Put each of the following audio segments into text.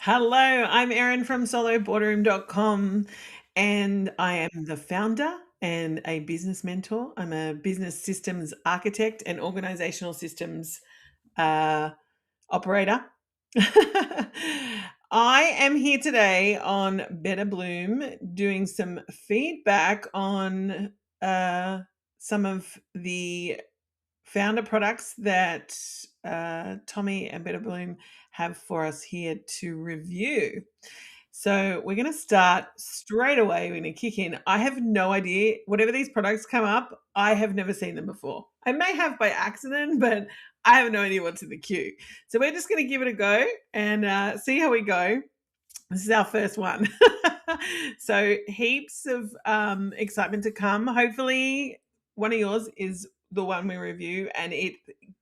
Hello, I'm Erin from Boardroom.com, and I am the founder and a business mentor. I'm a business systems architect and organizational systems uh, operator. I am here today on Betabloom doing some feedback on some of the founder products that Tommy and Better Bloom have for us here to review. So we're going to start straight away. We're going to kick in. I have no idea. Whatever these products come up, I have never seen them before. I may have by accident, but I have no idea what's in the queue. So we're just going to give it a go and see how we go. This is our first one. So heaps of excitement to come. Hopefully, one of yours is the one we review and it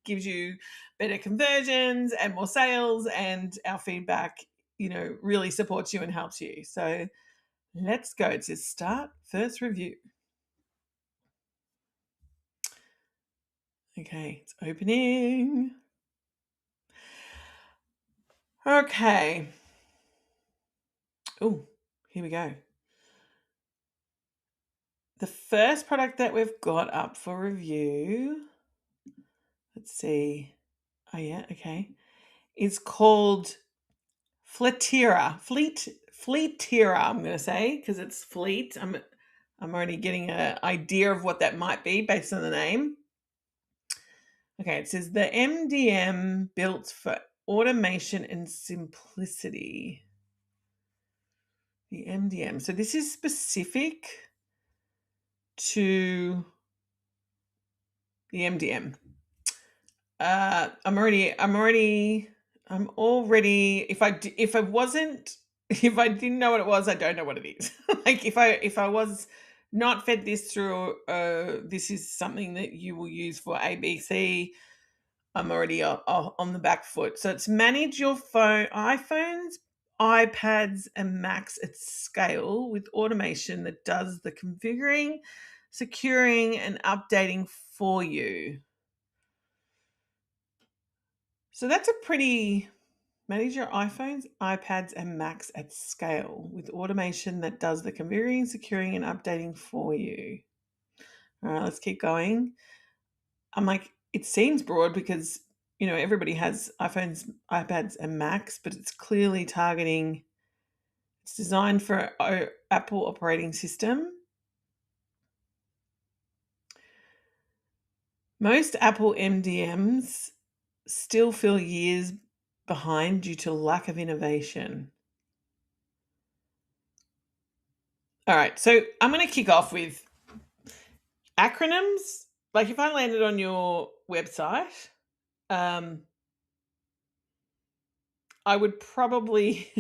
gives you better conversions and more sales, and our feedback, really supports you and helps you. So let's go to start first review. Okay, it's opening. Okay. Oh, here we go. The first product that we've got up for review, let's see. Oh, yeah, okay. Is called Fleetira, I'm going to say, because it's fleet. I'm already getting an idea of what that might be based on the name. Okay, it says the MDM built for automation and simplicity. The MDM. So this is specific to the MDM. I'm already. If I didn't know what it was, I don't know what it is. Like if I was not fed this through, this is something that you will use for ABC. I'm already on the back foot. So it's manage your iPhones, iPads, and Macs at scale with automation that does the configuring, securing, and updating for you. So that's a pretty manage your iPhones, iPads, and Macs at scale with automation that does the configuring, securing, and updating for you. All right, let's keep going. I'm like, it seems broad because, everybody has iPhones, iPads, and Macs, but it's clearly targeting, it's designed for Apple operating system. Most Apple MDMs still feel years behind due to lack of innovation. All right, so I'm going to kick off with acronyms. Like if I landed on your website, I would probably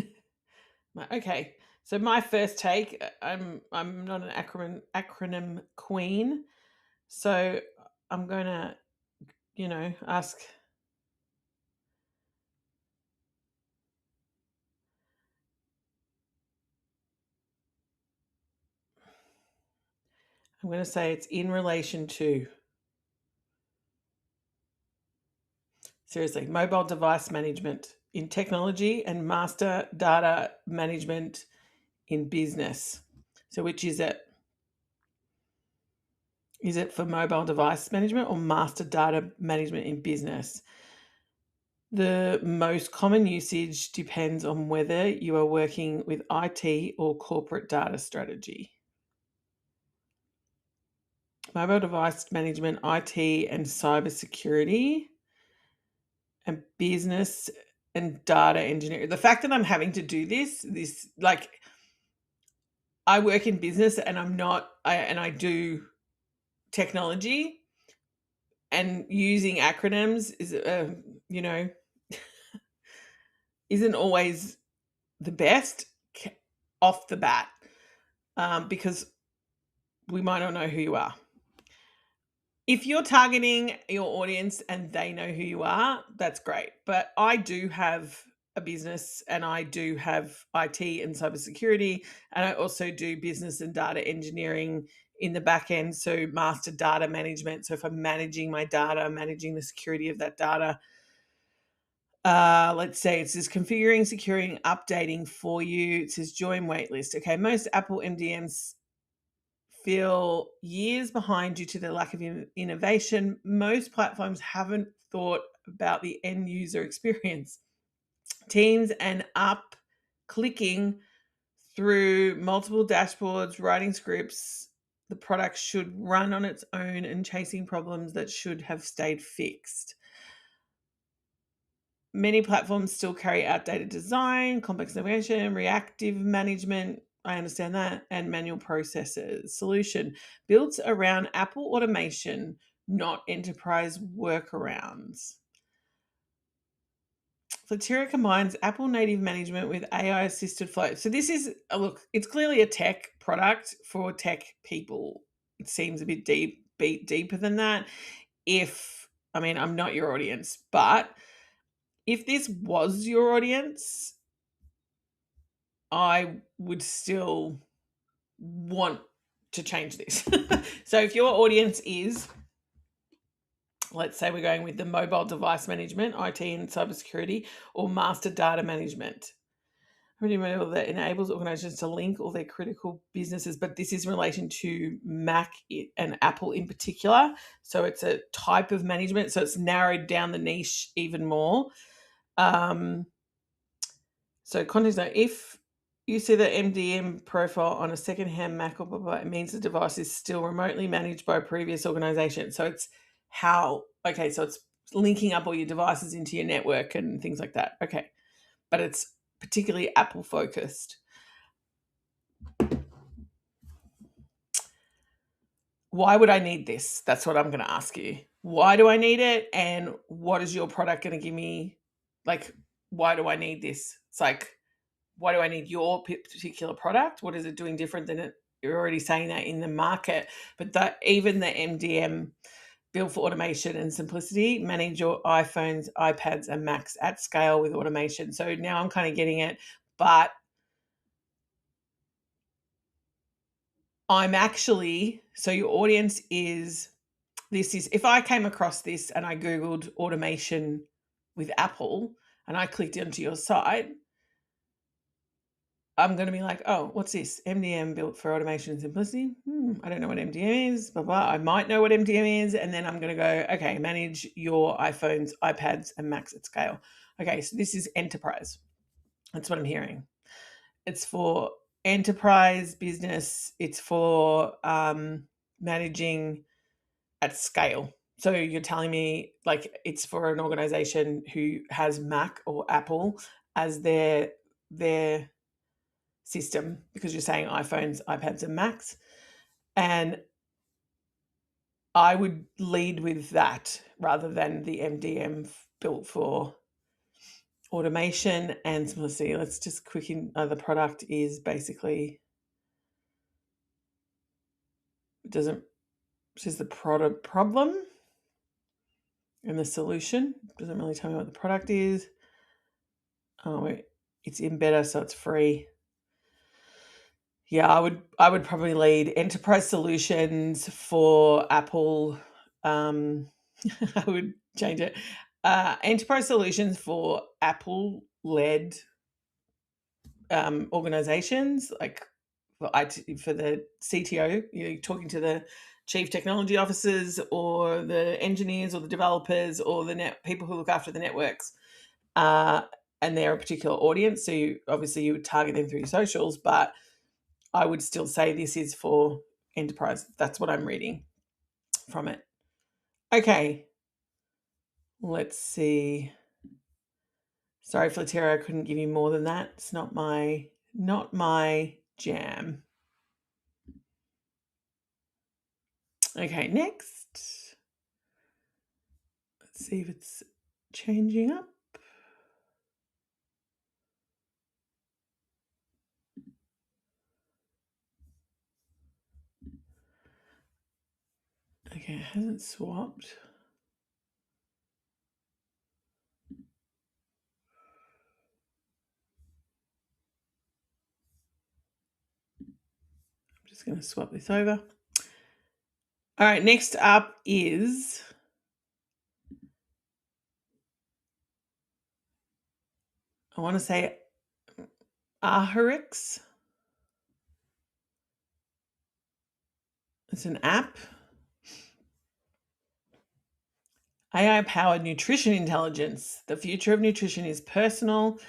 okay. So my first take, I'm not an acronym queen, so I'm going to, ask. I'm going to say it's in relation to, seriously, mobile device management in technology and master data management in business. So which is it? Is it for mobile device management or master data management in business? The most common usage depends on whether you are working with IT or corporate data strategy. Mobile device management, IT and cybersecurity, and business and data engineering. The fact that I'm having to do this like I work in business and I do technology, and using acronyms is isn't always the best off the bat, because we might not know who you are. If you're targeting your audience and they know who you are, that's great. But I do have a business and I do have IT and cybersecurity, and I also do business and data engineering in the back end. So master data management. So if I'm managing my data, managing the security of that data, Let's say it says configuring, securing, updating for you. It says join waitlist. Okay, most Apple MDMs feel years behind due to the lack of innovation. Most platforms haven't thought about the end user experience. Teams and up clicking through multiple dashboards, writing scripts, the product should run on its own and chasing problems that should have stayed fixed. Many platforms still carry outdated design, complex navigation, reactive management. I understand that, and manual processes. Solution built around Apple automation, not enterprise workarounds. Flatiera combines Apple native management with AI assisted flow. So this is look, it's clearly a tech product for tech people. It seems a bit deeper than that. I'm not your audience, but if this was your audience, I would still want to change this. So if your audience is, let's say we're going with the mobile device management, IT and cybersecurity, or master data management, that enables organizations to link all their critical businesses, but this is in relation to Mac and Apple in particular. So it's a type of management. So it's narrowed down the niche even more. So context note, if you see the MDM profile on a secondhand Mac or blah, blah, it means the device is still remotely managed by a previous organization. So it's so it's linking up all your devices into your network and things like that. Okay. But it's particularly Apple focused. Why would I need this? That's what I'm going to ask you. Why do I need it? And what is your product going to give me? Like, why do I need this? It's like, why do I need your particular product? What is it doing different than it? You're already saying that in the market, but that even the MDM built for automation and simplicity, manage your iPhones, iPads, and Macs at scale with automation. So now I'm kind of getting it, but so your audience is, if I came across this and I Googled automation with Apple and I clicked into your site, I'm going to be like, oh, what's this? MDM built for automation and simplicity. I don't know what MDM is, blah, blah. I might know what MDM is. And then I'm going to go, okay, manage your iPhones, iPads, and Macs at scale. Okay, so this is enterprise. That's what I'm hearing. It's for enterprise business. It's for managing at scale. So you're telling me like it's for an organization who has Mac or Apple as their system, because you're saying iPhones, iPads, and Macs. And I would lead with that rather than the MDM built for automation and simplicity. Let's just the product is basically, says the product problem and the solution. Doesn't really tell me what the product is. Oh, it's in beta, so it's free. Yeah, I would probably lead enterprise solutions for Apple. I would change it. Enterprise solutions for Apple-led organizations, like for the CTO. You're talking to the chief technology officers or the engineers or the developers or the people who look after the networks. And they're a particular audience. So you would target them through your socials, but I would still say this is for enterprise. That's what I'm reading from it. Okay. Let's see. Sorry, Flatera, I couldn't give you more than that. It's not my jam. Okay, next. Let's see if it's changing up. Okay, it hasn't swapped. I'm just going to swap this over. All right, next up is I want to say Aharix. It's an app. AI-powered nutrition intelligence. The future of nutrition is personal,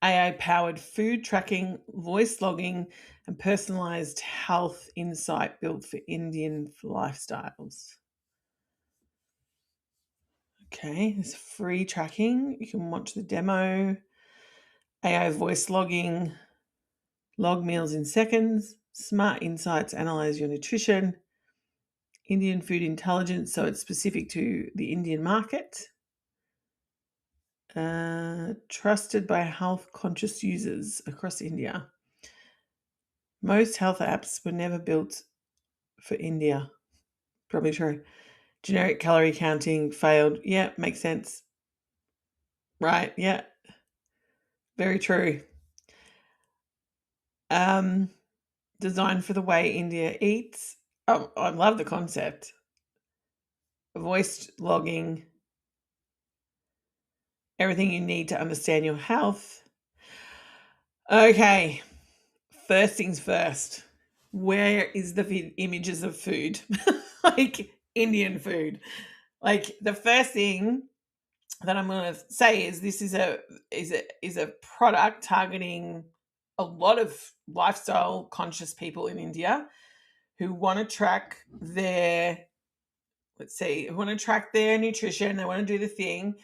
AI-powered food tracking, voice logging, and personalized health insight built for Indian lifestyles. Okay, there's free tracking. You can watch the demo. AI voice logging, log meals in seconds. Smart insights analyze your nutrition. Indian food intelligence, so it's specific to the Indian market. Trusted by health conscious users across India. Most health apps were never built for India. Probably true. Generic calorie counting failed. Yeah, makes sense. Right, yeah. Very true. Designed for the way India eats. Oh, I love the concept. Voice logging. Everything you need to understand your health. Okay, first things first. Where is the images of food? Like Indian food. Like the first thing that I'm going to say is this is a product targeting a lot of lifestyle conscious people in India who want to track their who want to track their nutrition, they want to do the thing.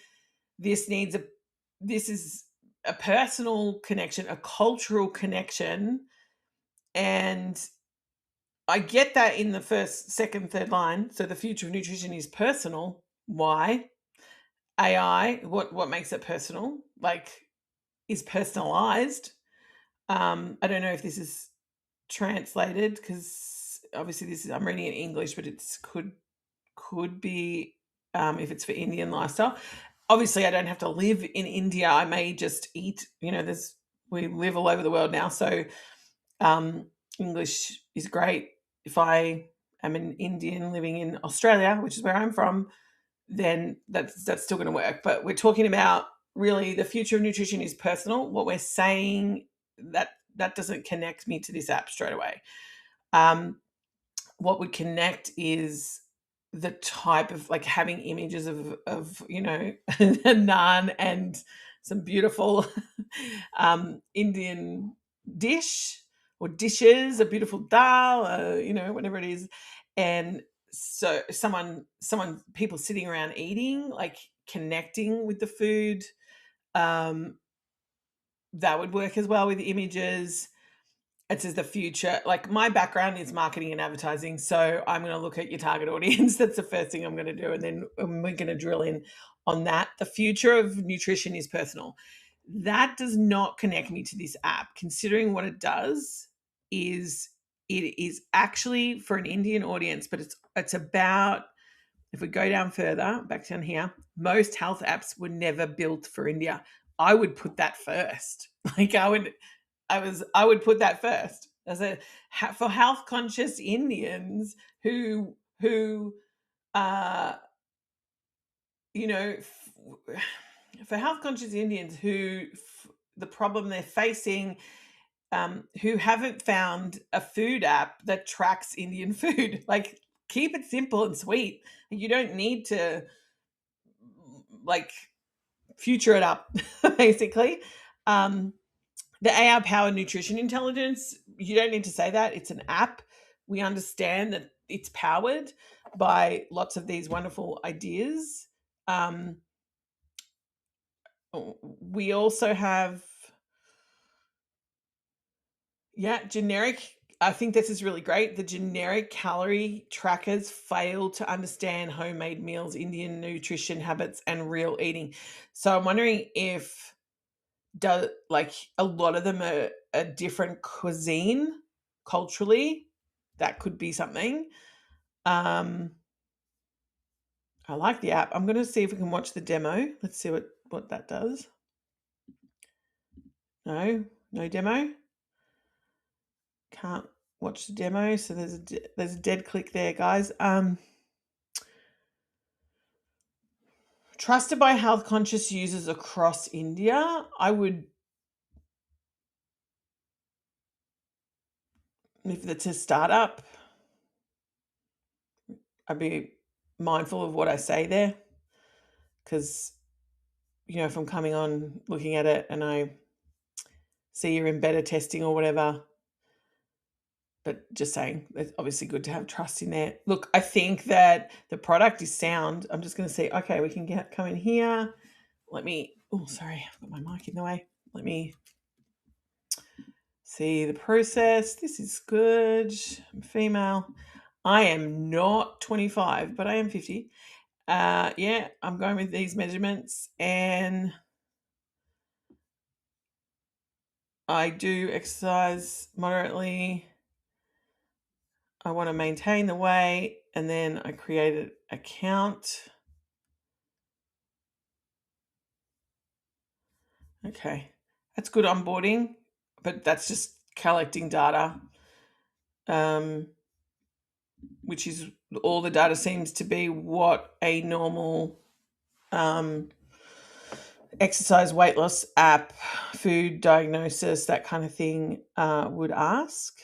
This is a personal connection, a cultural connection, and I get that in the first, second, third line. So the future of nutrition is personal. Why? AI, what makes it personal? Like, is personalized. I don't know if this is translated because obviously I'm reading in English, but it's could be if it's for Indian lifestyle. Obviously, I don't have to live in India. I may just eat. We live all over the world now, so English is great. If I am an Indian living in Australia, which is where I'm from, then that's still going to work. But we're talking about really the future of nutrition is personal. What we're saying that doesn't connect me to this app straight away. What would connect is the type of like having images of a naan and some beautiful Indian dish or dishes, a beautiful dal, whatever it is, and so people sitting around eating, like connecting with the food, that would work as well with the images. It says the future. Like my background is marketing and advertising, so I'm going to look at your target audience. That's the first thing I'm going to do, and then we're going to drill in on that. The future of nutrition is personal. That does not connect me to this app, considering what it does is it is actually for an Indian audience, but it's about, if we go down further, back down here, most health apps were never built for India. I would put that first. Like I would put that first as for health conscious Indians who uh you know for health conscious Indians who the problem they're facing, who haven't found a food app that tracks Indian food. Like keep it simple and sweet. You don't need to like future it up basically. The AI powered nutrition intelligence, you don't need to say that. It's an app. We understand that it's powered by lots of these wonderful ideas. We also have, generic. I think this is really great. The generic calorie trackers fail to understand homemade meals, Indian nutrition habits, and real eating. So I'm wondering if like a lot of them are a different cuisine culturally. That could be something. I like the app. I'm going to see if we can watch the demo. Let's see what that does. No demo. Can't watch the demo. So there's a dead click there, guys. Trusted by health conscious users across India. I would if it's a startup, I'd be mindful of what I say there, because if I'm coming on looking at it and I see you're in beta testing or whatever, but just saying, it's obviously good to have trust in there. Look, I think that the product is sound. I'm just going to say, okay, we can come in here. Oh, sorry, I've got my mic in the way. Let me see the process. This is good. I'm female. I am not 25, but I am 50. Yeah, I'm going with these measurements, and I do exercise moderately. I want to maintain the weight, and then I created an account. Okay, that's good onboarding, but that's just collecting data, which is all the data seems to be what a normal exercise weight loss app, food diagnosis, that kind of thing would ask.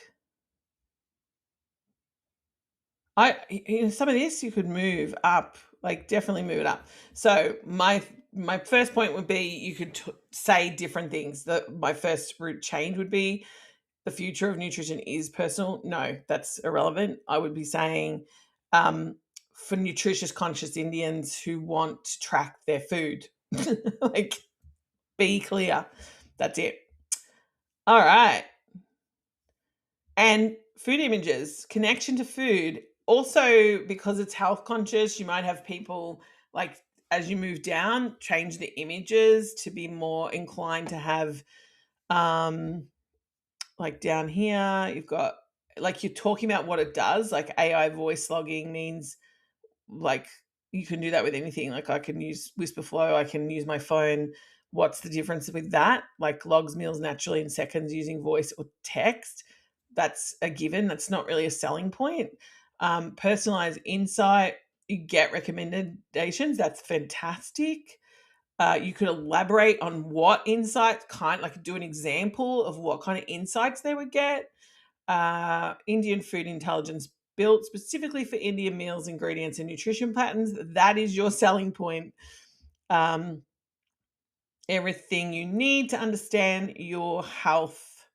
Some of this you could move up, like definitely move it up. So my first point would be you could say different things. My first route change would be the future of nutrition is personal. No, that's irrelevant. I would be saying for nutritious conscious Indians who want to track their food, like be clear. That's it. All right. And food images, connection to food. Also, because it's health conscious, you might have people, like, as you move down, change the images to be more inclined to have, like down here, you've got, like, you're talking about what it does. Like AI voice logging means, like, you can do that with anything. Like, I can use Whisperflow, I can use my phone. What's the difference with that? Like, logs meals naturally in seconds using voice or text. That's a given. That's not really a selling point. Personalized insight, you get recommendations. That's fantastic. You could elaborate on what insights, like do an example of what kind of insights they would get. Indian food intelligence built specifically for Indian meals, ingredients, and nutrition patterns. That is your selling point. Everything you need to understand your health.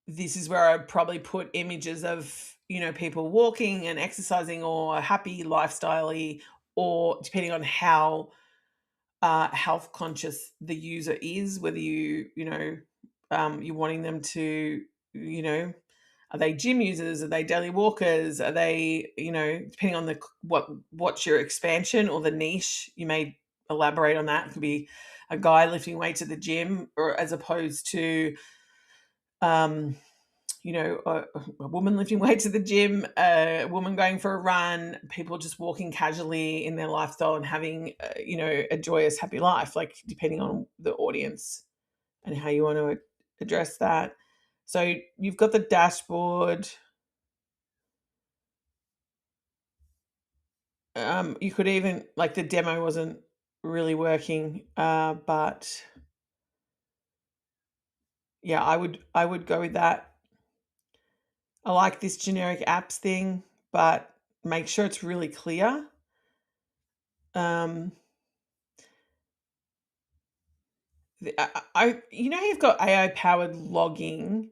This is where I'd probably put images of, people walking and exercising or happy lifestyle, or depending on how health conscious the user is, whether you're wanting them to, are they gym users? Are they daily walkers? Are they, depending on what's your expansion or the niche, you may elaborate on that. It could be a guy lifting weights at the gym, or as opposed to, a woman lifting weights at the gym, a woman going for a run, people just walking casually in their lifestyle and having, a joyous, happy life, like depending on the audience and how you want to address that. So you've got the dashboard. You could even, like, the demo wasn't really working, but yeah, I would go with that. I like this generic apps thing, but make sure it's really clear. Um, how you've got AI powered logging.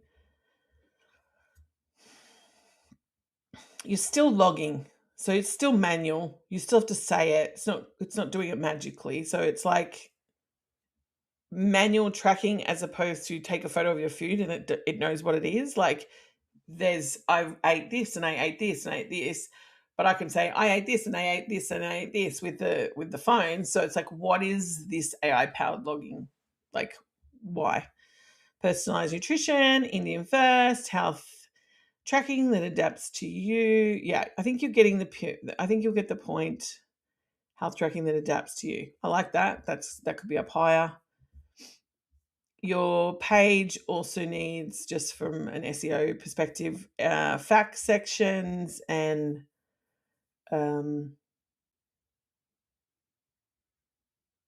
You're still logging, so it's still manual. You still have to say it. It's not doing it magically. So it's like manual tracking as opposed to take a photo of your food and it knows what it is. Like, I ate this and I ate this and I ate this, but I can say I ate this and I ate this and I ate this with the phone. So it's like, what is this AI powered logging? Like, why? Personalized nutrition, Indian first, health tracking that adapts to you. Yeah, I think I think you'll get the point. Health tracking that adapts to you. I like that. That could be up higher. Your page also needs, just from an SEO perspective, fact sections and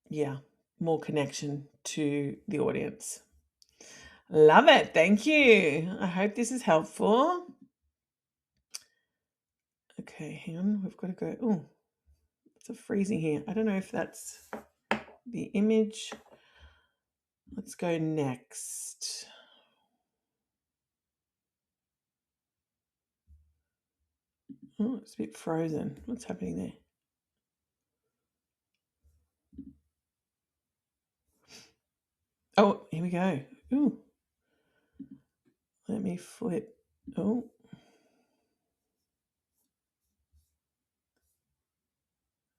yeah, more connection to the audience. Love it. Thank you. I hope this is helpful. Okay, hang on. We've got to go. Oh, it's a freezing here. I don't know if that's the image. Let's go next. Oh, it's a bit frozen. What's happening there? Oh, here we go. Ooh. Let me flip. Oh.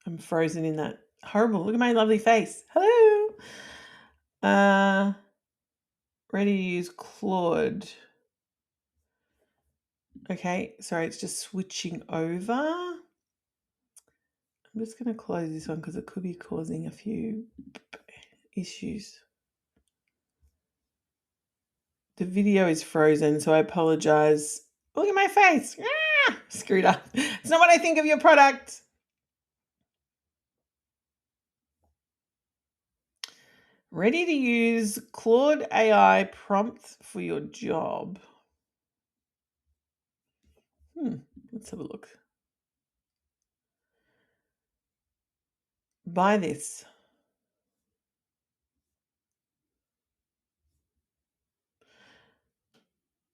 I'm frozen in that. Horrible. Look at my lovely face. Hello. Ready to use Claude. Okay, sorry, it's just switching over. I'm just going to close this one because it could be causing a few issues. The video is frozen, so I apologize. Look at my face. Ah, screwed up. It's not what I think of your product. Ready to use Claude AI prompts for your job. Let's have a look. Buy this.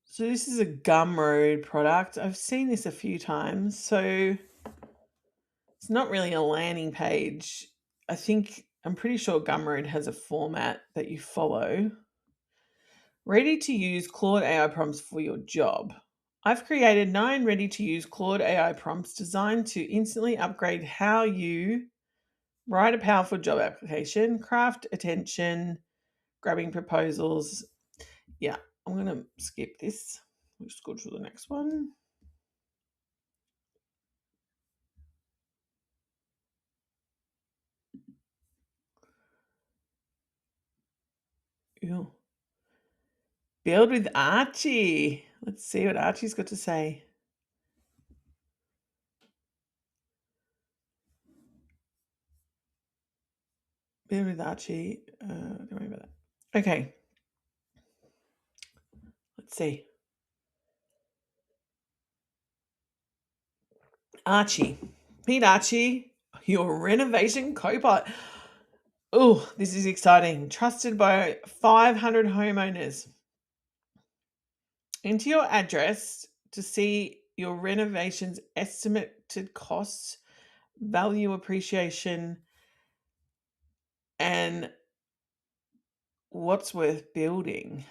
So this is a Gumroad product. I've seen this a few times. So it's not really a landing page. I'm pretty sure Gumroad has a format that you follow. Ready to use Claude AI prompts for your job. I've created 9 ready to use Claude AI prompts designed to instantly upgrade how you write a powerful job application, craft attention, grabbing proposals. Yeah, I'm going to skip this. We'll just go to the next one. Ew. Build with Archie. Let's see what Archie's got to say. Build with Archie. Don't worry about that. Okay. Let's see. Archie. Meet Archie, your renovation co-pilot. Oh, this is exciting. Trusted by 500 homeowners. Enter your address to see your renovation's estimated costs, value appreciation, and what's worth building.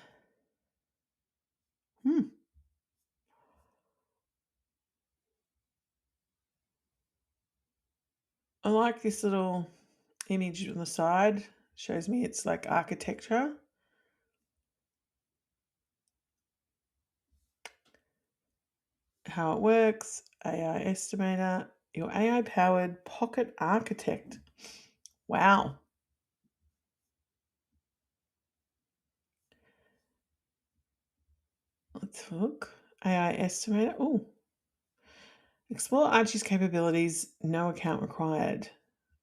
I like this little image on the side. Shows me it's like architecture. How it works. AI estimator. Your AI powered pocket architect. Wow. Let's look. AI estimator. Oh. Explore Archie's capabilities. No account required.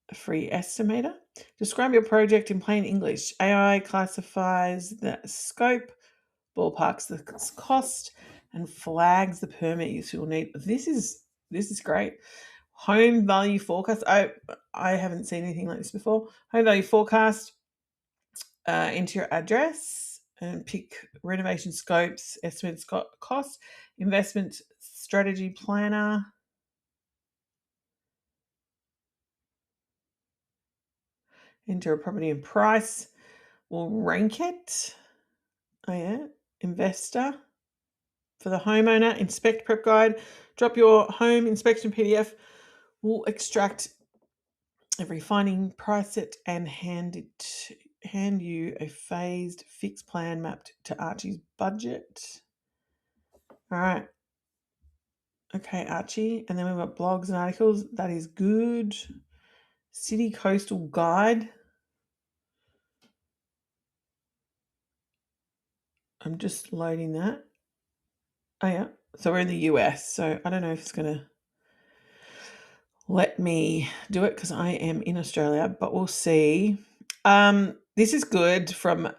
A free estimator. Describe your project in plain English. AI classifies the scope, ballparks the cost, and flags the permit you will need. This is great. Home value forecast. I haven't seen anything like this before. Home value forecast. Enter your address and pick renovation scopes, estimated cost, investment strategy planner. Enter a property and price. We'll rank it. Oh yeah, investor. For the homeowner, inspect prep guide. Drop your home inspection PDF. We'll extract every finding, price it, and hand you a phased fixed plan mapped to Archie's budget. All right. Okay, Archie. And then we've got blogs and articles. That is good. City Coastal Guide. I'm just loading that. Oh, yeah. So we're in the US. So I don't know if it's going to let me do it because I am in Australia, but we'll see. This is good from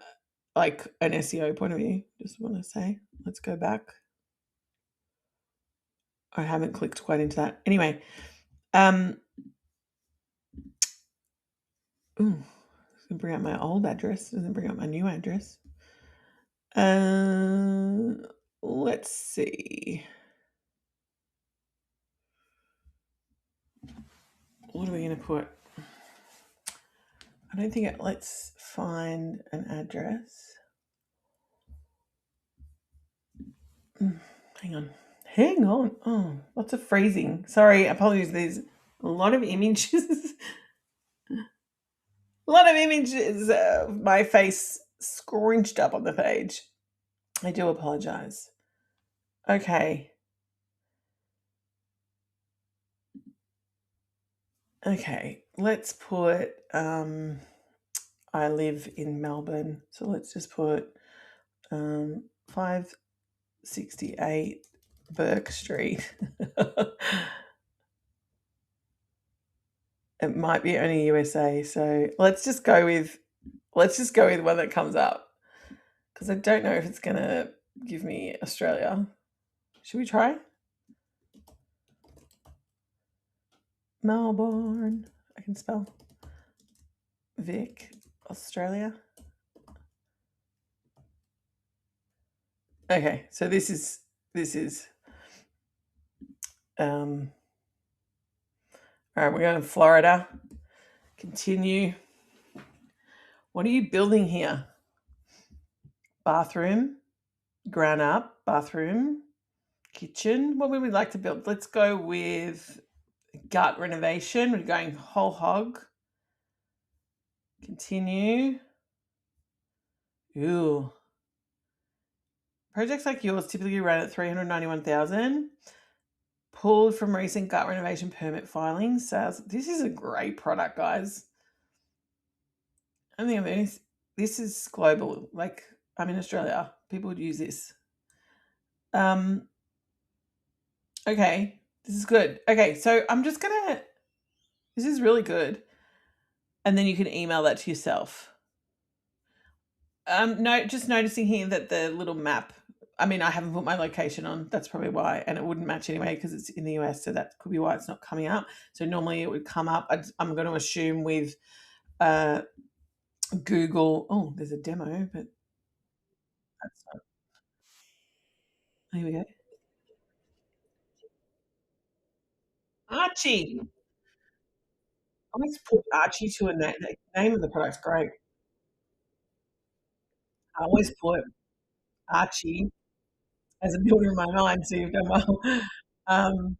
like an SEO point of view. Just want to say, let's go back. I haven't clicked quite into that. Anyway, ooh, it's gonna bring up my old address. Doesn't bring up my new address. Let's see. What are we gonna put? I don't think it. Let's find an address. Hang on. Hang on. Oh, lots of freezing. Sorry, apologies. There's a lot of images. A lot of images of my face scrunched up on the page. I do apologize. Okay. Okay. Let's put I live in Melbourne. So let's just put 568 Burke Street. It might be only USA, so let's just go with one that comes up because I don't know if it's gonna give me Australia. Should we try? Melbourne. I can spell. Vic, Australia. Okay, so this is all right, we're going to Florida. Continue. What are you building here? Bathroom, ground up, bathroom, kitchen. What would we like to build? Let's go with gut renovation. We're going whole hog. Continue. Ooh. Projects like yours typically run at 391,000. Pulled from recent gut renovation permit filings. Sales. This is a great product, guys. I think this is global. Like, I'm in Australia. People would use this. Okay, this is good. Okay, so I'm just gonna. This is really good, and then you can email that to yourself. No, just noticing here that the little map. I mean, I haven't put my location on. That's probably why, and it wouldn't match anyway because it's in the US. So that could be why it's not coming up. So normally it would come up. I'm going to assume with uh, Google. Oh, there's a demo, but that's not. Here we go. Archie. I always put Archie to a name. The name of the product's great. I always put Archie as a builder in my mind, so you've done well. Um,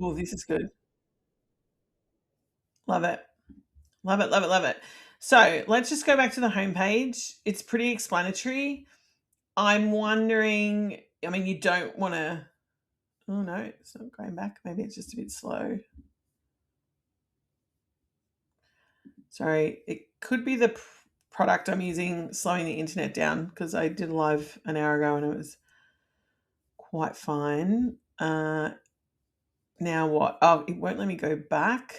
oh, this is good. Love it. Love it, love it, love it. So let's just go back to the homepage. It's pretty explanatory. I'm wondering, I mean, you don't want to, oh no, it's not going back. Maybe it's just a bit slow. Sorry, it could be the product I'm using slowing the internet down because I did a live an hour ago and it was quite fine. Now what? Oh, it won't let me go back.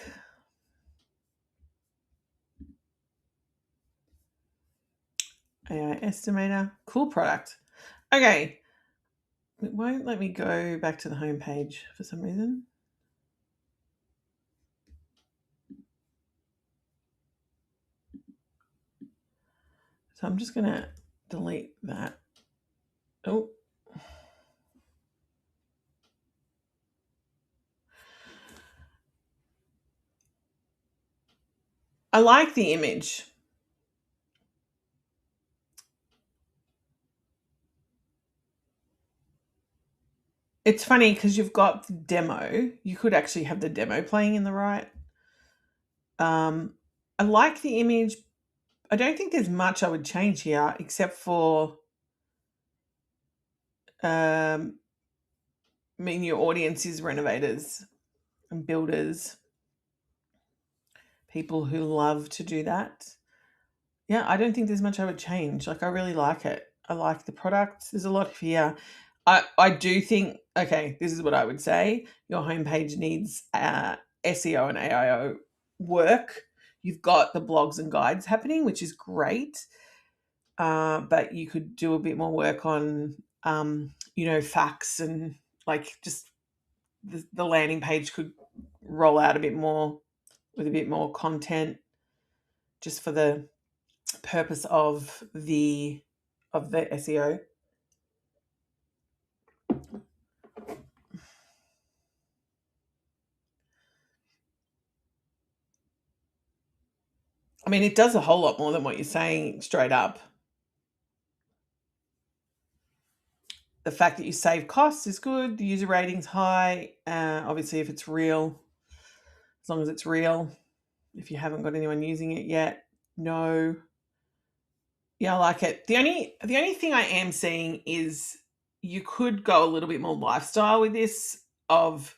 AI estimator. Cool product. Okay. It won't let me go back to the home page for some reason. So I'm just going to delete that. Oh. I like the image. It's funny because you've got the demo. You could actually have the demo playing in the right. I like the image. I don't think there's much I would change here except for I mean your audience is renovators and builders, people who love to do that. Yeah, I don't think there's much I would change. Like I really like it. I like the product. There's a lot here. I do think okay, this is what I would say. Your homepage needs SEO and AIO work. You've got the blogs and guides happening, which is great. But you could do a bit more work on, facts, and like just the landing page could roll out a bit more with a bit more content, just for the purpose of the SEO. I mean, it does a whole lot more than what you're saying straight up. The fact that you save costs is good. The user rating's high. Obviously, if it's real, as long as it's real. If you haven't got anyone using it yet, no. Yeah, I like it. The only thing I am seeing is you could go a little bit more lifestyle with this, of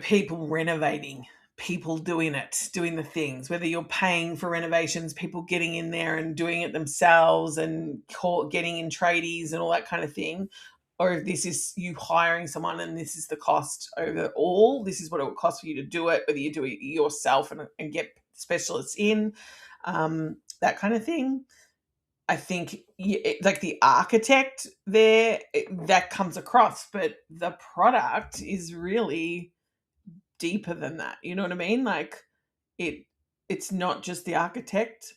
people renovating, people doing it, doing the things, whether you're paying for renovations, people getting in there and doing it themselves, and getting in tradies and all that kind of thing. Or if this is you hiring someone and this is the cost overall, this is what it would cost for you to do it, whether you do it yourself and get specialists in, that kind of thing. I think like the architect there, that comes across, but the product is really deeper than that. You know what I mean? Like it's not just the architect.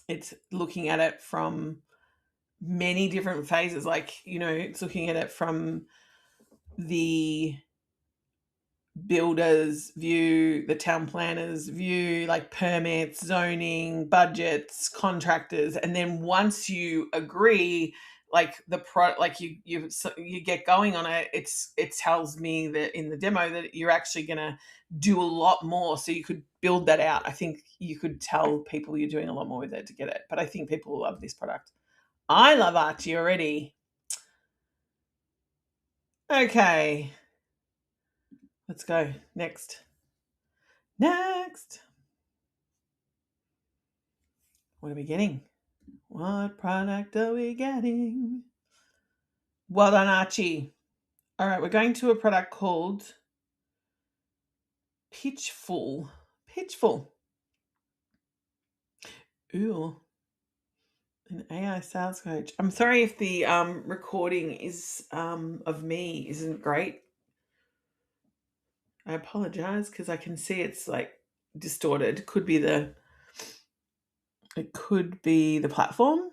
It's looking at it from many different phases. Like, it's looking at it from the builder's view, the town planner's view, like permits, zoning, budgets, contractors, and then once you agree, like like you get going on it, it tells me that in the demo that you're actually going to do a lot more. So you could build that out. I think you could tell people you're doing a lot more with it to get it. But I think people will love this product. I love Archie already. Okay. Let's go. Next. What are we getting? What product are we getting? Well done, Archie. All right, we're going to a product called Pitchful. Ooh. An AI sales coach. I'm sorry if the recording is of me isn't great. I apologize, because I can see it's like distorted. It could be the platform.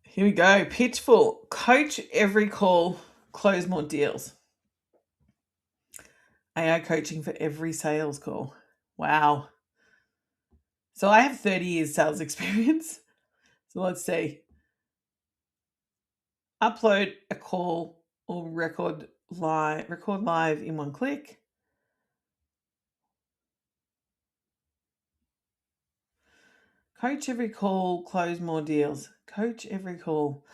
Here we go. Pitchful. Coach every call, close more deals. AI coaching for every sales call. Wow. So I have 30 years sales experience. So let's see. Upload a call or record live in one click. Coach every call, close more deals. Coach every call.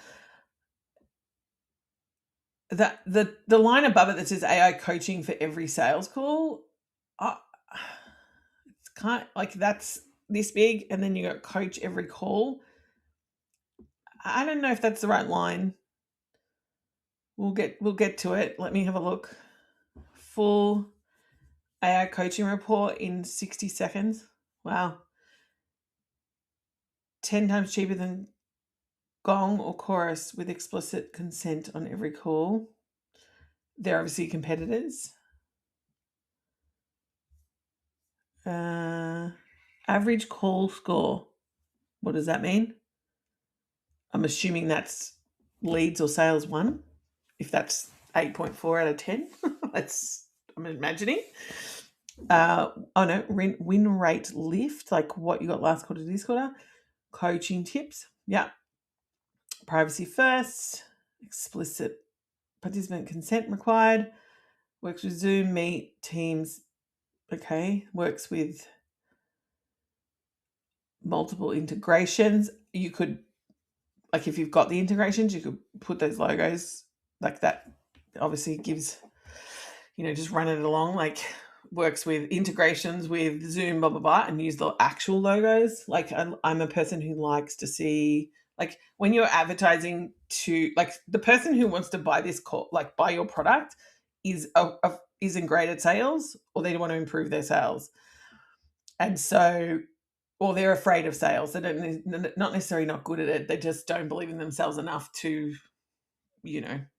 The line above it that says AI coaching for every sales call, it's kind of like that's this big, and then you got coach every call. I don't know if that's the right line. We'll get to it. Let me have a look. Full AI coaching report in 60 seconds. Wow. 10 times cheaper than Gong or Chorus with explicit consent on every call. They're obviously competitors. Average call score. What does that mean? I'm assuming that's leads or sales won. If that's 8.4 out of 10, I'm imagining. Win rate lift, like what you got last quarter to this quarter. Coaching tips. Yeah. Privacy first. Explicit participant consent required. Works with Zoom, Meet, Teams. Okay. Works with multiple integrations. You could, like, if you've got the integrations, you could put those logos like that. Obviously gives, just run it along, like works with integrations with Zoom, blah, blah, blah, and use the actual logos. Like I'm a person who likes to see, like when you're advertising to, like the person who wants to buy this call, like buy your product, is in great at sales, or they want to improve their sales. And so, or they're afraid of sales. They don't, not necessarily not good at it. They just don't believe in themselves enough to,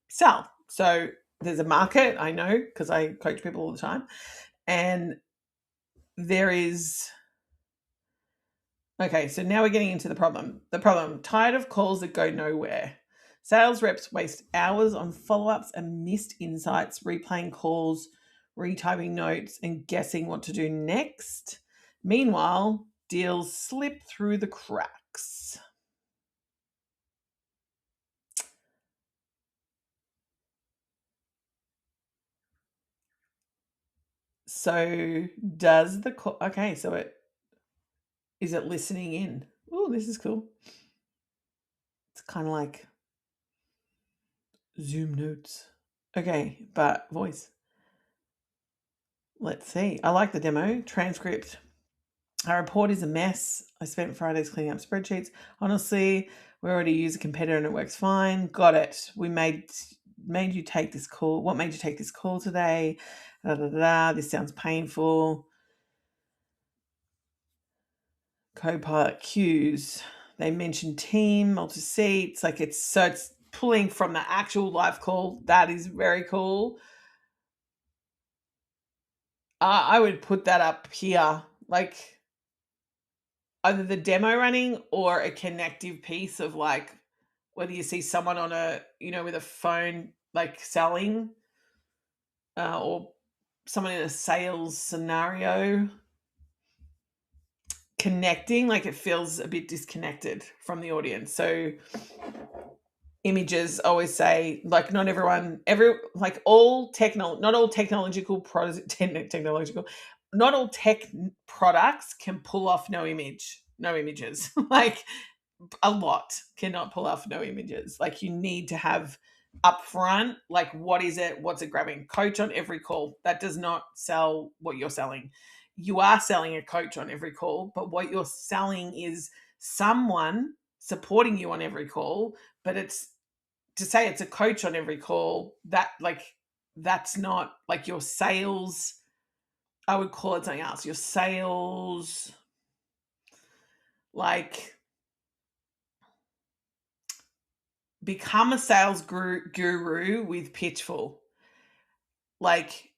sell. So there's a market, I know, because I coach people all the time. And there is, okay, so now we're getting into the problem. Tired of calls that go nowhere. Sales reps waste hours on follow-ups and missed insights, replaying calls, retyping notes, and guessing what to do next. Meanwhile, deals slip through the cracks. So does the call, okay, so is it listening in? Oh, this is cool. It's kind of like Zoom notes. Okay, but voice. Let's see. I like the demo. Transcript. Our report is a mess. I spent Fridays cleaning up spreadsheets. Honestly, we already use a competitor and it works fine. Got it. We made you take this call. What made you take this call today? Da, da, da, da. This sounds painful. Copilot cues. They mentioned team, multi-seats. Like it's pulling from the actual live call. That is very cool. I would put that up here. Like either the demo running or a connective piece of like whether you see someone on a with a phone like selling or someone in a sales scenario connecting, like it feels a bit disconnected from the audience. So images always say like not everyone like all not all technological technological not all tech products can pull off no images. Like a lot cannot pull off no images. Like you need to have upfront, like what is it? What's it grabbing? Coach on every call. That does not sell what you're selling. You are selling a coach on every call, but what you're selling is someone supporting you on every call. But it's to say it's a coach on every call, that's not like your sales. I would call it something else. Your sales, like become a sales guru with Pitchful. Like,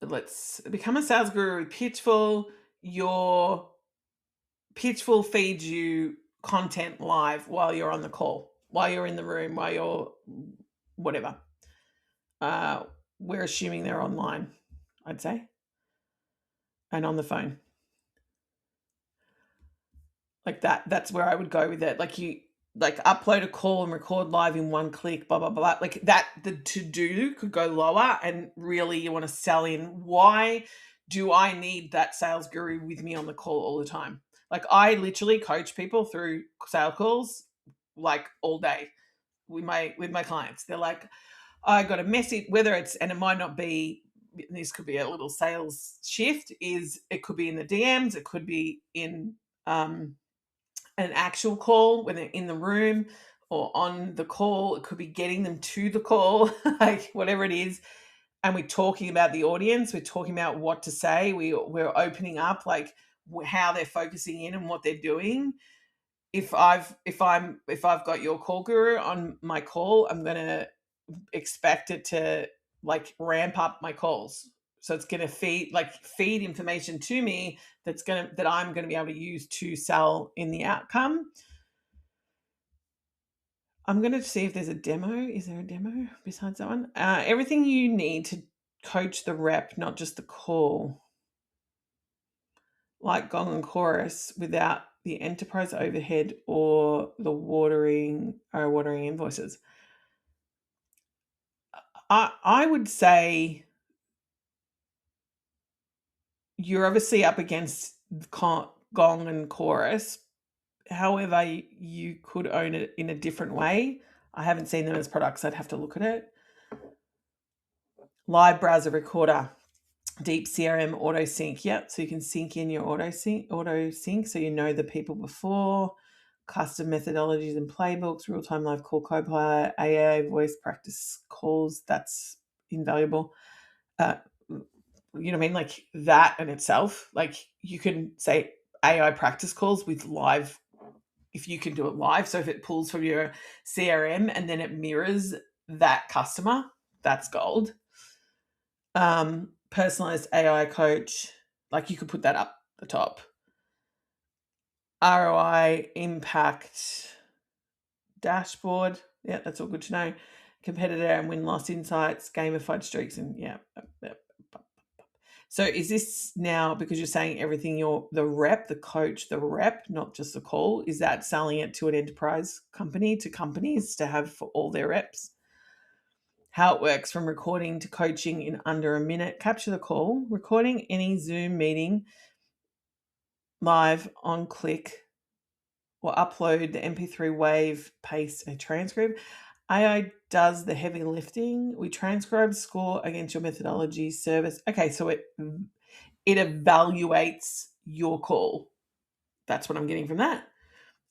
let's become a sales guru with Pitchful. Your Pitchful feeds you content live while you're on the call, while you're in the room, while you're whatever. We're assuming they're online, I'd say, and on the phone. Like that's where I would go with it. Like you like upload a call and record live in one click, blah blah blah. Like that, the to do could go lower, and really you want to sell in. Why do I need that sales guru with me on the call all the time? Like I literally coach people through sales calls like all day with my clients. They're like, I got a message, whether it's, and it might not be, this could be a little sales shift, is it could be in the DMs, it could be in an actual call when they're in the room or on the call. It could be getting them to the call, like whatever it is. And we're talking about the audience. We're talking about what to say. We're opening up like how they're focusing in and what they're doing. If I've got your call guru on my call, I'm gonna expect it to like ramp up my calls. So it's going to feed information to me that I'm going to be able to use to sell in the outcome. I'm going to see if there's a demo. Is there a demo besides that one? Everything you need to coach the rep, not just the call. Like Gong and Chorus without the enterprise overhead or the watering invoices. I would say you're obviously up against Gong and Chorus. However, you could own it in a different way. I haven't seen them as products. I'd have to look at it. Live browser recorder, deep CRM auto sync. Yep, so you can sync in your auto sync so you know the people before. custom methodologies and playbooks, real-time live call copilot, AI voice practice calls. That's invaluable. You know what I mean? Like that in itself, like you can say AI practice calls with live, if you can do it live. So if it pulls from your CRM and then it mirrors that customer, that's gold. Personalized AI coach, like you could put that up the top. ROI impact dashboard. Yeah, that's all good to know. Competitor and win-loss insights, gamified streaks, and yeah. So is this now, because you're saying everything, you're the rep, the coach, the rep, not just the call, is that selling it to an enterprise company, to companies to have for all their reps? How it works from recording to coaching in under a minute. Capture the call, recording any Zoom meeting live on click, or upload the MP3 wave, paste a transcript. AI does the heavy lifting. We transcribe, score against your methodology, service. Okay, so it evaluates your call. That's what I'm getting from that.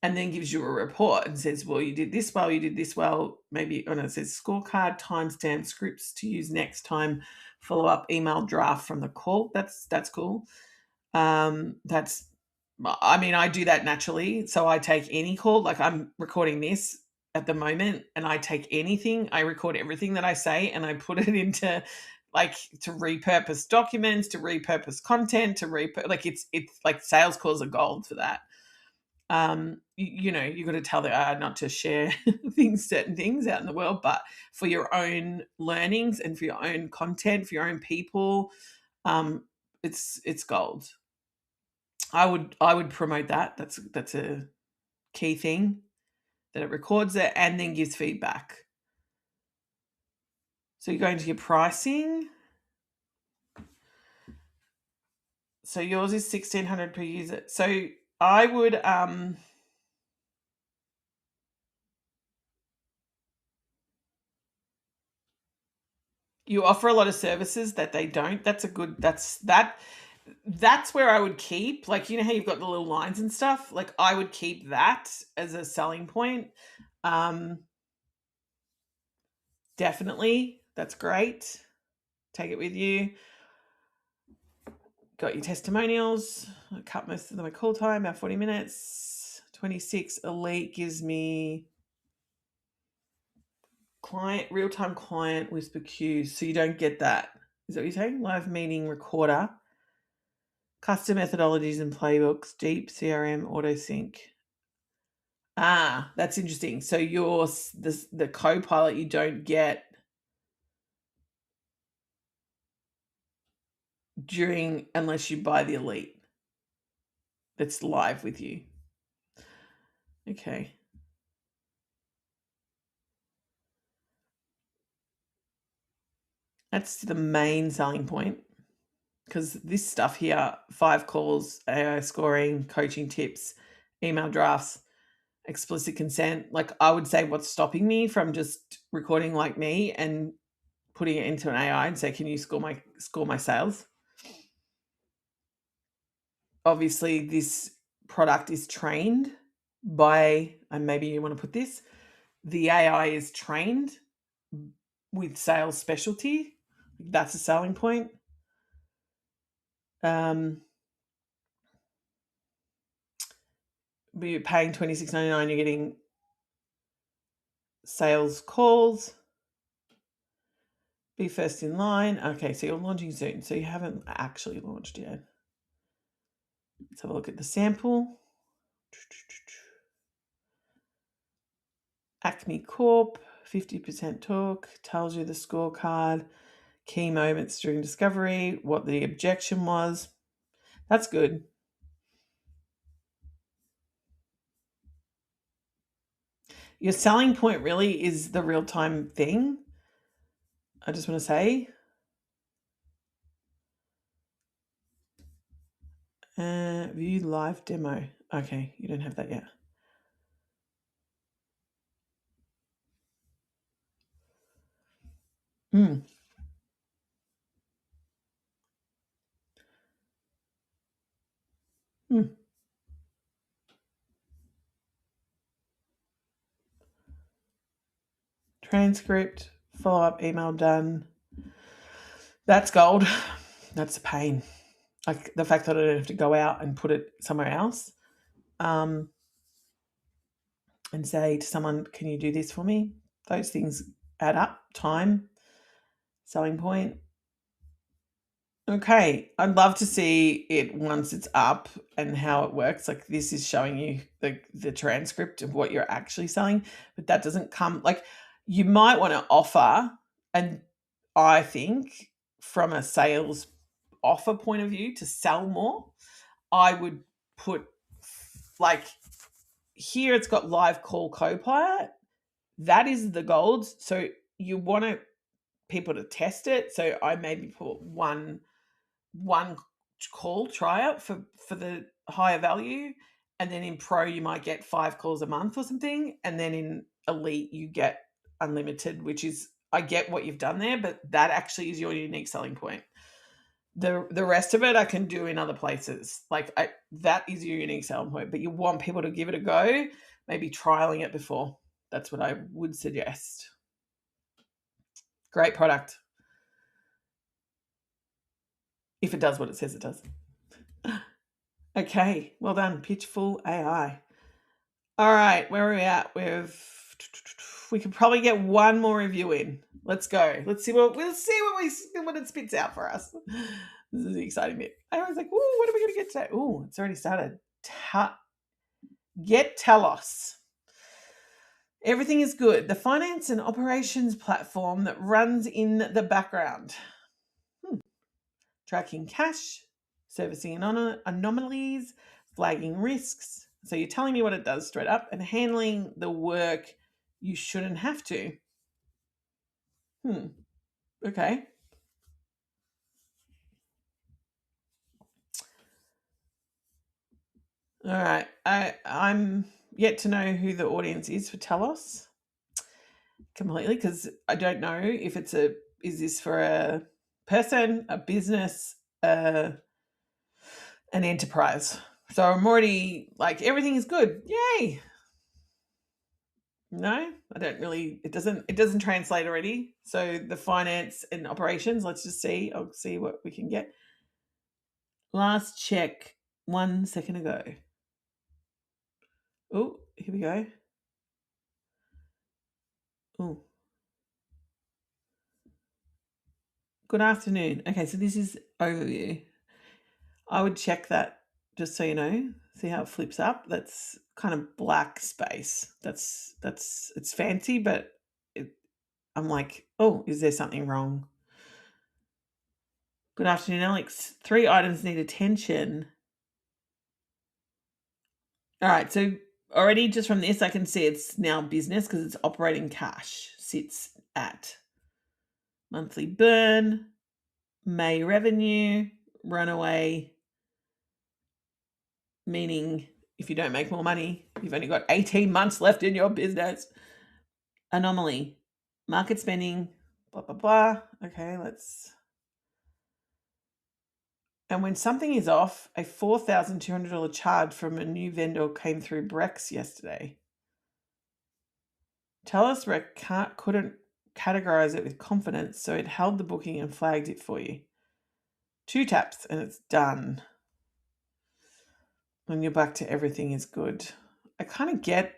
And then gives you a report and says, well, you did this well, you did this well. Maybe, it says scorecard, timestamp, scripts to use next time, follow up, email draft from the call. That's cool. I do that naturally. So I take any call, like I'm recording this at the moment, and I take anything, I record everything that I say and I put it into to repurpose documents, to repurpose content, it's like sales calls are gold for that. You got to tell the AI not to share certain things out in the world, but for your own learnings and for your own content, for your own people, it's gold. I would promote that. That's a key thing, that it records it and then gives feedback. So you're going to your pricing. So yours is $1,600 per user. So I would you offer a lot of services that they don't. That's where I would keep, like, how you've got the little lines and stuff, like I would keep that as a selling point. Definitely, that's great. Take it with you. Got your testimonials. I cut most of my call time, about 40 minutes. 26 Elite gives me client, real-time client whisper cues. So you don't get that. Is that what you're saying? Live meeting recorder. Custom methodologies and playbooks. Deep CRM auto sync. That's interesting. So the co-pilot you don't get unless you buy the Elite that's live with you. Okay. That's the main selling point, because this stuff here, 5 calls, AI scoring, coaching tips, email drafts, explicit consent. Like I would say, what's stopping me from just recording like me and putting it into an AI and say, can you score my sales? Obviously, this product is trained by, and maybe you want to put this, the AI is trained with sales specialty. That's a selling point. But you're paying $26.99, you're getting sales calls. Be first in line. Okay, so you're launching soon. So you haven't actually launched yet. Let's have a look at the sample. Acme Corp, 50% talk, tells you the scorecard, key moments during discovery, what the objection was. That's good. Your selling point really is the real-time thing. I just want to say. View live demo. Okay, you don't have that yet. Transcript, follow-up email done. That's gold. That's a pain. Like the fact that I don't have to go out and put it somewhere else, and say to someone, can you do this for me? Those things add up. Time, selling point. Okay, I'd love to see it once it's up and how it works. Like this is showing you the transcript of what you're actually selling, but that doesn't come, like you might want to offer, and I think from a sales offer point of view to sell more, I would put like here it's got live call Copilot. That is the gold. So you want people to test it. So I maybe put one call tryout for the higher value, and then in pro you might get 5 calls a month or something, and then in elite you get unlimited, which is, I get what you've done there, but that actually is your unique selling point. The rest of it I can do in other places. That is your unique selling point, but you want people to give it a go, maybe trialing it before. That's what I would suggest. Great product. If it does what it says it does. Okay, well done, Pitchful AI. All right, where are we at? We could probably get one more review in. Let's go. Let's see what it spits out for us. This is the exciting bit. I was like, "Ooh, what are we going to get today?" Ooh, it's already started. Get Telos. Everything is good. The finance and operations platform that runs in the background. Tracking cash, servicing anomalies, flagging risks. So you're telling me what it does straight up, and handling the work you shouldn't have to. Okay. All right. I'm yet to know who the audience is for Telos completely, because I don't know if is this for a person, a business, an enterprise. So I'm already like, everything is good. Yay. No, I don't really, it doesn't translate already. So the finance and operations, let's just see. I'll see what we can get. Last check 1 second ago. Oh, here we go. Oh. Good afternoon. Okay, so this is overview. I would check that just so you know. See how it flips up? That's kind of black space. That's it's fancy, but I'm like, oh, is there something wrong? Good afternoon, Alex. 3 items need attention. All right, so already just from this, I can see it's now business because it's operating cash. Sits at monthly burn, May revenue, runaway, meaning if you don't make more money, you've only got 18 months left in your business. Anomaly, market spending, blah, blah, blah. Okay, let's... And when something is off, a $4,200 charge from a new vendor came through Brex yesterday. Telus couldn't categorize it with confidence, so it held the booking and flagged it for you. 2 taps and it's done. When you're back to everything is good. I kind of get